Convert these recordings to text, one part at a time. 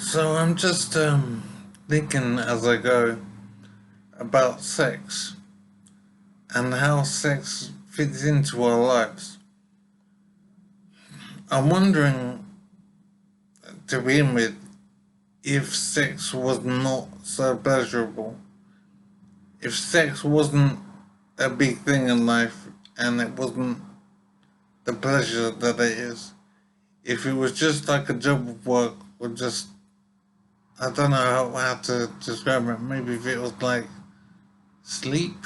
So I'm just thinking as I go about sex and how sex fits into our lives. I'm wondering, to begin with, if sex was not so pleasurable, if sex wasn't a big thing in life and it wasn't the pleasure that it is, if it was just like a job of work or just, I don't know how to describe it, maybe if it was like sleep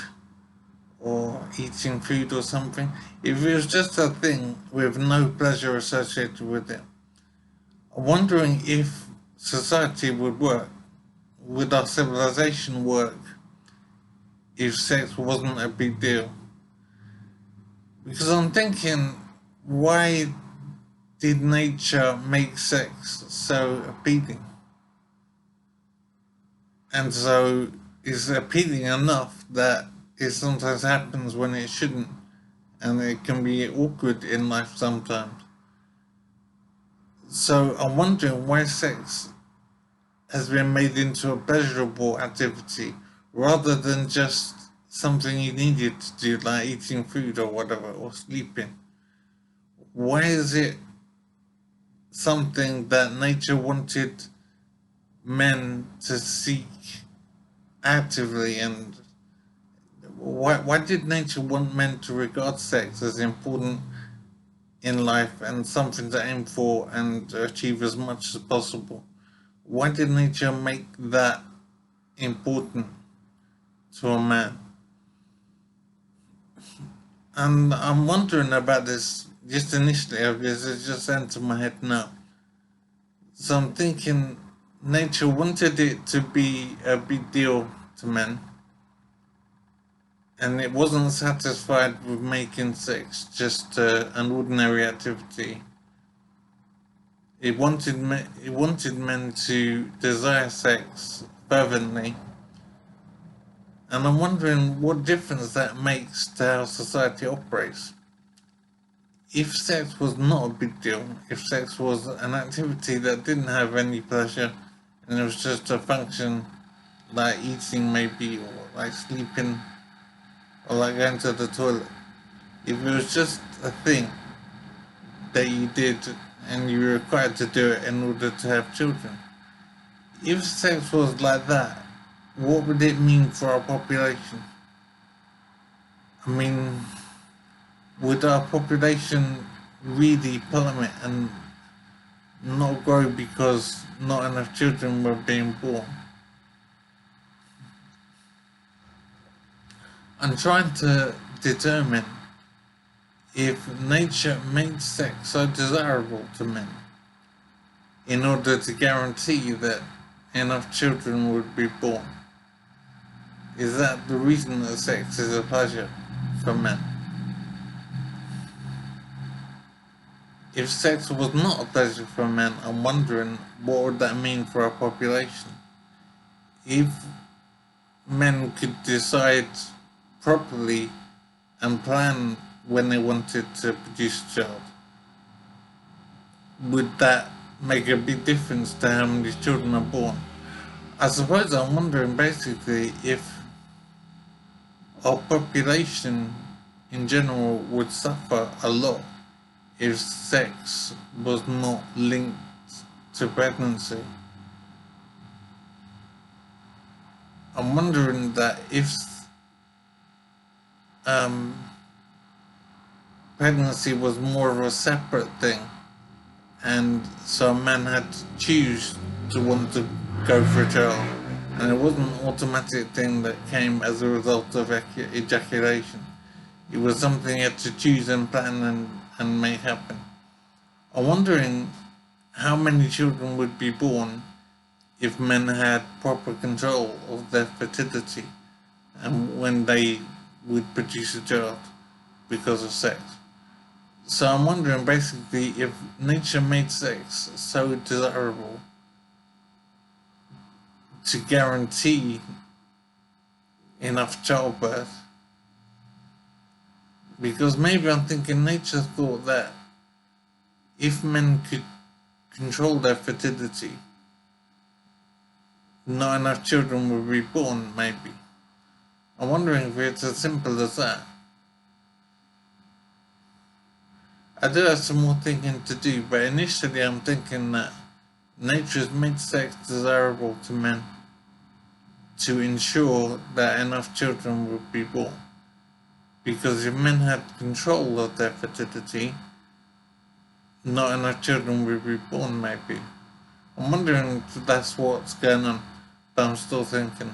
or eating food or something, if it was just a thing with no pleasure associated with it, I'm wondering if society would work, would our civilization work, if sex wasn't a big deal? Because I'm thinking, why did nature make sex so appealing? And so it's appealing enough that it sometimes happens when it shouldn't, and it can be awkward in life sometimes. So I'm wondering why sex has been made into a pleasurable activity rather than just something you needed to do, like eating food or whatever, or sleeping. Why is it something that nature wanted men to seek actively, and why did nature want men to regard sex as important in life and something to aim for and achieve as much as possible? Why did nature make that important to a man? And I'm wondering about this just initially, because it just entered my head now. So I'm thinking nature wanted it to be a big deal to men, and it wasn't satisfied with making sex just an ordinary activity. It wanted men to desire sex fervently, and I'm wondering what difference that makes to how society operates. If sex was not a big deal, if sex was an activity that didn't have any pleasure, and it was just a function like eating maybe, or like sleeping, or like going to the toilet, if it was just a thing that you did and you were required to do it in order to have children, if sex was like that, what would it mean for our population? I mean, would our population really plummet and not grow because not enough children were being born? I'm trying to determine if nature made sex so desirable to men in order to guarantee that enough children would be born. Is that the reason that sex is a pleasure for men? If sex was not a pleasure for men, I'm wondering what would that mean for our population? If men could decide properly and plan when they wanted to produce a child, would that make a big difference to how many children are born? I suppose I'm wondering basically if our population in general would suffer a lot if sex was not linked to pregnancy. I'm wondering that if um, pregnancy was more of a separate thing, and so a man had to choose to want to go for a child, and it wasn't an automatic thing that came as a result of ejaculation. It was something he had to choose and plan and make happen. I'm wondering how many children would be born if men had proper control of their fertility and when they would produce a child because of sex. So I'm wondering basically if nature made sex so desirable to guarantee enough childbirth, because maybe I'm thinking nature thought that if men could control their fertility, not enough children will be born, maybe. I'm wondering if it's as simple as that. I do have some more thinking to do, but initially I'm thinking that nature has made sex desirable to men to ensure that enough children will be born. Because if men had control of their fertility, not enough children will be born, maybe. I'm wondering if that's what's going on, but I'm still thinking.